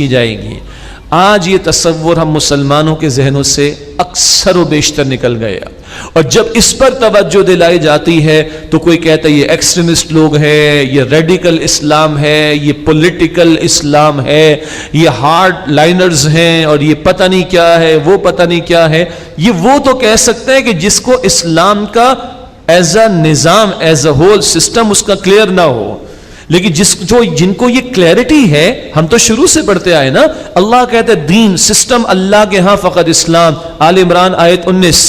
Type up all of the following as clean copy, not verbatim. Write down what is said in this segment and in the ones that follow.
کی جائے گی۔ آج یہ تصور ہم مسلمانوں کے ذہنوں سے اکثر و بیشتر نکل گیا، اور جب اس پر توجہ دلائی جاتی ہے تو کوئی کہتا ہے یہ ایکسٹریمسٹ لوگ ہیں، یہ ریڈیکل اسلام ہے، یہ پولیٹیکل اسلام ہے، یہ ہارڈ لائنرز ہیں، اور یہ پتہ نہیں کیا ہے، وہ پتہ نہیں کیا ہے۔ یہ وہ تو کہہ سکتے ہیں کہ جس کو اسلام کا ایز اے نظام، ایز اے ہول سسٹم اس کا کلیئر نہ ہو، لیکن جن کو یہ کلیئرٹی ہے، ہم تو شروع سے پڑھتے آئے نا، اللہ کہتے ہیں دین سسٹم اللہ کے ہاں فقط اسلام، آل عمران آیت 19۔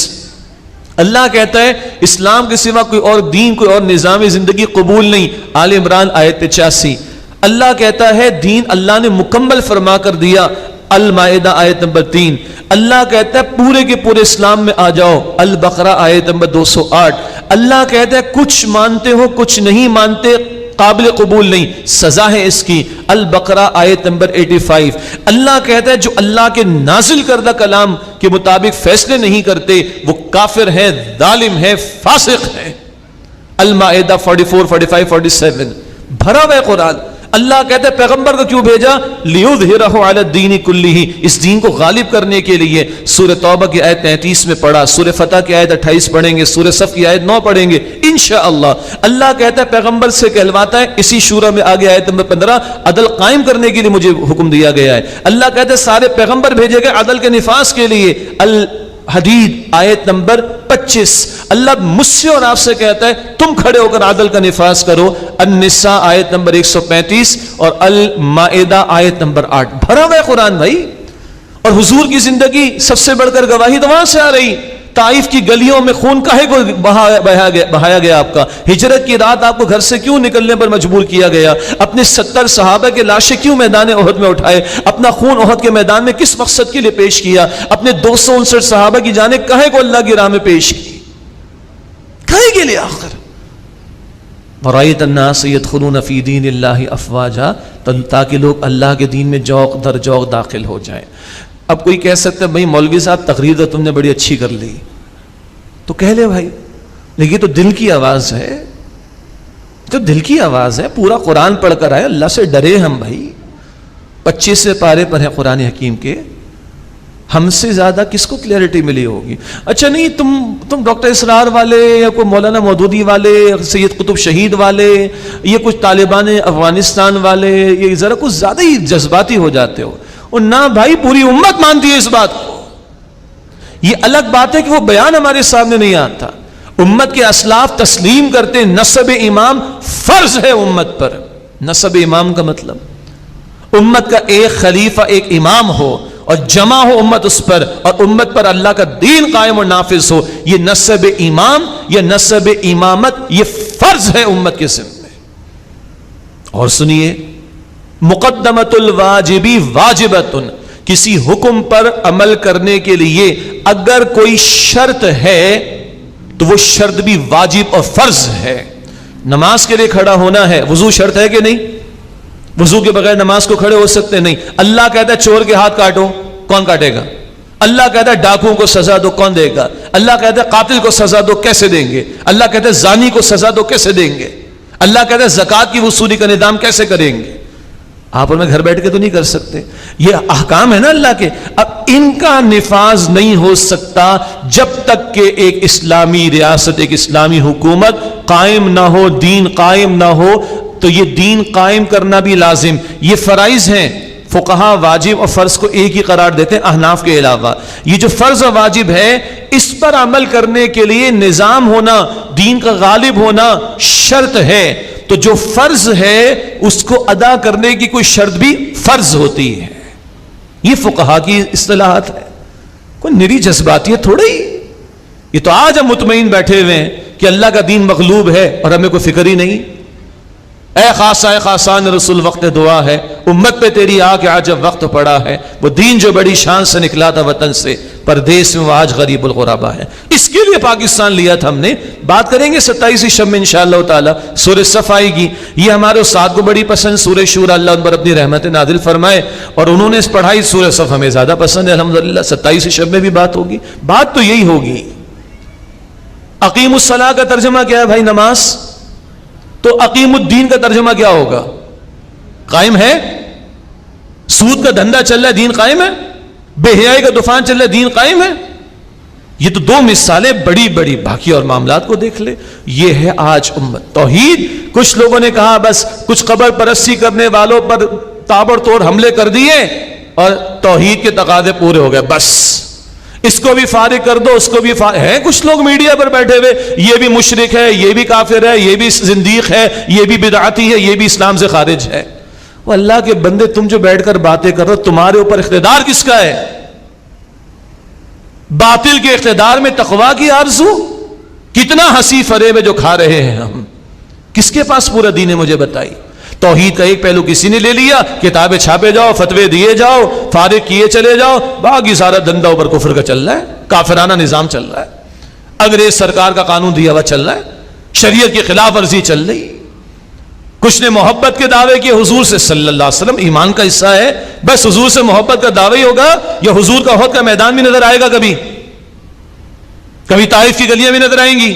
اللہ کہتا ہے اسلام کے سوا کوئی اور دین، کوئی اور نظام زندگی قبول نہیں، آل عمران آیت 85۔ اللہ کہتا ہے دین اللہ نے مکمل فرما کر دیا، المائدہ آیت نمبر 3۔ اللہ کہتا ہے پورے کے پورے اسلام میں آ جاؤ، البقرہ آیت نمبر 208۔ اللہ کہتا ہے کچھ مانتے ہو کچھ نہیں مانتے، قابل قبول نہیں، سزا ہے اس کی، البقرہ آیت نمبر 85۔ اللہ کہتا ہے جو اللہ کے نازل کردہ کلام کے مطابق فیصلے نہیں کرتے وہ کافر ہیں، ظالم ہیں، فاسق ہیں، المائدہ 44، 45، 47۔ بھرا ہوا ہے قرآن۔ اللہ کہتا ہے پیغمبر کو کیوں بھیجا؟ لیظہرہ علی الدین کلہ، اس دین کو غالب کرنے کے لیے۔ سورہ توبہ کی آیت 33 میں پڑھا، سورہ فتح کی آیت 28 پڑھیں گے، سورہ صف کی آیت 9 پڑھیں گے انشاءاللہ۔ اللہ کہتا ہے پیغمبر سے کہلواتا ہے، اسی شورہ میں آگے آیت نمبر 15، عدل قائم کرنے کے لیے مجھے حکم دیا گیا ہے۔ اللہ کہتا ہے سارے پیغمبر بھیجے گئے عدل کے نفاذ کے لیے، الحدید آیت نمبر 25۔ اللہ مجھ سے اور آپ سے کہتا ہے تم کھڑے ہو کر عدل کا نفاذ کرو، النساء آیت نمبر 135 اور المائدہ آیت نمبر 8۔ بھرا ہوا ہے قرآن بھائی۔ اور حضور کی زندگی سب سے بڑھ کر گواہی تو وہاں سے آ رہی، طائف کی گلیوں میں خون کاہے کو بہایا گیا آپ کا؟ ہجرت کی رات آپ کو گھر سے کیوں نکلنے پر مجبور کیا گیا؟ اپنے 70 صحابہ کے لاشیں کیوں میدان احد میں اٹھائے؟ اپنا خون احد کے میدان میں کس مقصد کے لیے پیش کیا؟ اپنے 259 صحابہ کی جانیں کاہے کو اللہ کی راہ میں پیش کی؟ کاہے کے لیے آخر؟ وَرَأَيْتَ النَّاسَ يَدْخُلُونَ فِي دِينِ اللَّهِ أَفْوَاجًا، تاکہ لوگ اللہ کے دین میں جوق در جوق داخل ہو جائیں۔ اب کوئی کہہ سکتا ہے بھائی مولوی صاحب تقریر تو تم نے بڑی اچھی کر لی، تو کہہ لے بھائی، لیکن یہ تو دل کی آواز ہے، تو دل کی آواز ہے۔ پورا قرآن پڑھ کر آئے، اللہ سے ڈرے ہم بھائی۔ 25 پارے پر ہے قرآن حکیم کے، ہم سے زیادہ کس کو کلیئرٹی ملی ہوگی؟ اچھا نہیں تم ڈاکٹر اسرار والے یا کوئی مولانا مودودی والے، سید قطب شہید والے، یہ کچھ طالبان افغانستان والے، یہ ذرا کچھ زیادہ ہی جذباتی ہو جاتے ہو۔ اور نہ بھائی پوری امت مانتی ہے اس بات کو۔ یہ الگ بات ہے کہ وہ بیان ہمارے سامنے نہیں آتا۔ امت کے اسلاف تسلیم کرتے ہیں نسب امام فرض ہے امت پر۔ نسب امام کا مطلب امت کا ایک خلیفہ ایک امام ہو اور جمع ہو امت اس پر، اور امت پر اللہ کا دین قائم اور نافذ ہو۔ یہ نسب امام یا نسب امامت یہ فرض ہے امت کے ذمہ۔ اور سنیے، مقدمۃ الواجبی واجبۃ، کسی حکم پر عمل کرنے کے لیے اگر کوئی شرط ہے تو وہ شرط بھی واجب اور فرض ہے۔ نماز کے لیے کھڑا ہونا ہے، وضو شرط ہے کہ نہیں؟ وضو کے بغیر نماز کو کھڑے ہو سکتے نہیں۔ اللہ کہتا ہے چور کے ہاتھ کاٹو، کون کاٹے گا؟ اللہ کہتا ہے ڈاکوؤں کو سزا دو، کون دے گا؟ اللہ کہتا ہے قاتل کو سزا دو، کیسے دیں گے؟ اللہ کہتا ہے زانی کو سزا دو، کیسے دیں گے؟ اللہ کہتا ہے زکوٰۃ کی وصولی کا نظام کیسے کریں گے؟ آپ اور میں گھر بیٹھ کے تو نہیں کر سکتے، یہ احکام ہے نا اللہ کے۔ اب ان کا نفاذ نہیں ہو سکتا جب تک کہ ایک اسلامی ریاست، ایک اسلامی حکومت قائم نہ ہو، دین قائم نہ ہو۔ تو یہ دین قائم کرنا بھی لازم، یہ فرائض ہیں۔ فقہا واجب اور فرض کو ایک ہی قرار دیتے ہیں احناف کے علاوہ۔ یہ جو فرض اور واجب ہے اس پر عمل کرنے کے لیے نظام ہونا، دین کا غالب ہونا شرط ہے۔ تو جو فرض ہے اس کو ادا کرنے کی کوئی شرط بھی فرض ہوتی ہے۔ یہ فقہا کی اصطلاحات ہے، کوئی نری جذباتیت تھوڑی۔ یہ تو آج ہم مطمئن بیٹھے ہوئے ہیں کہ اللہ کا دین مغلوب ہے اور ہمیں کوئی فکر ہی نہیں۔ اے خاصان رسول وقت دعا ہے، امت پہ تیری آ کے آج جب وقت پڑا ہے، وہ دین جو بڑی شان سے نکلا تھا وطن سے، پردیس میں وہ آج غریب الغربا ہے۔ اس کے لیے پاکستان لیا تھا ہم نے۔ بات کریں گے 27 شب میں انشاءاللہ تعالی، سورہ صف آئے گی۔ یہ ہمارے استاد کو بڑی پسند سورہ شورى، اللہ ان پر اپنی رحمت نازل فرمائے، اور انہوں نے اس پڑھائی سورہ صف ہمیں زیادہ پسند ہے الحمدللہ۔ 27 شب میں بھی بات ہوگی، بات تو یہی ہوگی۔ اقیم الصلاۃ کا ترجمہ کیا ہے بھائی؟ نماز۔ تو اقیم الدین کا ترجمہ کیا ہوگا؟ قائم ہے؟ سود کا دھندا چل رہا ہے، دین قائم ہے؟ بے حیائی کا طوفان چل رہا ہے، دین قائم ہے؟ یہ تو دو مثالیں بڑی بڑی، باقی اور معاملات کو دیکھ لے. یہ ہے آج امت توحید. کچھ لوگوں نے کہا بس کچھ قبر پرستی کرنے والوں پر تابڑ توڑ حملے کر دیے اور توحید کے تقاضے پورے ہو گئے، بس اس کو بھی فارغ کر دو، اس کو بھی فارغ. ہے کچھ لوگ میڈیا پر بیٹھے ہوئے، یہ بھی مشرک ہے، یہ بھی کافر ہے، یہ بھی زندیق ہے، یہ بھی بدعتی ہے، یہ بھی اسلام سے خارج ہے. وہ اللہ کے بندے، تم جو بیٹھ کر باتیں کر رہے ہو، تمہارے اوپر اقتدار کس کا ہے؟ باطل کے اقتدار میں تقویٰ کی آرزو؟ کتنا ہنسی فریب ہے جو کھا رہے ہیں ہم. کس کے پاس پورا دین ہے؟ مجھے بتائی. توحید کا ایک پہلو کسی نے لے لیا، کتابیں چھاپے جاؤ، فتوے دیے جاؤ، فارغ کیے چلے جاؤ، باقی سارا دندہ اوپر کفر کا چل رہا ہے، کافرانہ نظام چل رہا ہے، انگریز سرکار کا قانون دیا ہوا چل رہا ہے، شریعت کی خلاف ورزی چل رہی. کچھ نے محبت کے دعوے کیے حضور سے صلی اللہ علیہ وسلم، ایمان کا حصہ ہے، بس حضور سے محبت کا دعویٰ ہی ہوگا، یا حضور کا احد کا میدان بھی نظر آئے گا؟ کبھی طائف کی گلیاں بھی نظر آئیں گی،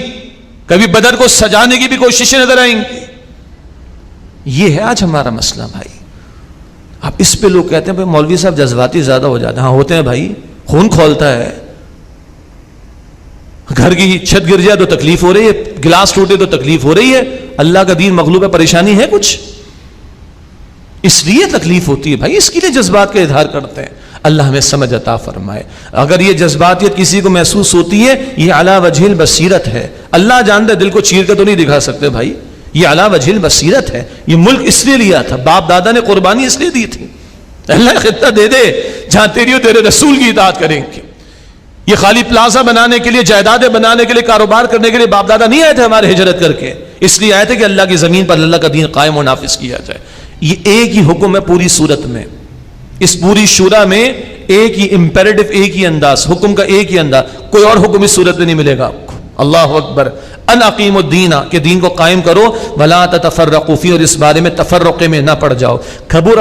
کبھی بدر کو سجانے کی بھی کوششیں نظر آئیں گی. یہ ہے آج ہمارا مسئلہ بھائی. اب اس پہ لوگ کہتے ہیں بھائی مولوی صاحب جذباتی زیادہ ہو جاتے ہیں. ہاں ہوتے ہیں بھائی، خون کھولتا ہے. گھر کی چھت گر جائے تو تکلیف ہو رہی ہے، گلاس ٹوٹے تو تکلیف ہو رہی ہے. اللہ کا دین مغلوب ہے، پریشانی ہے کچھ، اس لیے تکلیف ہوتی ہے بھائی، اس کے لیے جذبات کا اظہار کرتے ہیں. اللہ ہمیں سمجھ عطا فرمائے. اگر یہ جذباتیت کسی کو محسوس ہوتی ہے، یہ علی وجہ البصیرت ہے. اللہ جانتا ہے، دل کو چیر کے تو نہیں دکھا سکتے بھائی، یہ علی وجہ البصیرت ہے. یہ ملک اس لیے لیا تھا، باپ دادا نے قربانی اس لیے دی تھی. اللہ خطہ دے دے جہاں تیری اور تیرے رسول کی اطاعت کریں گے. یہ خالی پلازا بنانے کے لیے، جائیدادیں بنانے کے لیے، کاروبار کرنے کے لیے باپ دادا نہیں آئے تھے ہمارے ہجرت کر کے، اس لیے آئے تھے کہ اللہ کی زمین پر اللہ کا دین قائم و نافذ کیا جائے. یہ ایک ہی حکم ہے پوری صورت میں، اس پوری شورا میں ایک ہی امپیریٹو، ایک ہی انداز، حکم کا ایک ہی انداز. کوئی اور حکم اس صورت میں نہیں ملے گا آپ کو. اللہ اکبر. ان اقیموا الدین، کہ دین کو قائم کرو، ولا تتفرقوا فیہ، اور اس بارے میں تفرقے میں نہ پڑ جاؤ. کبر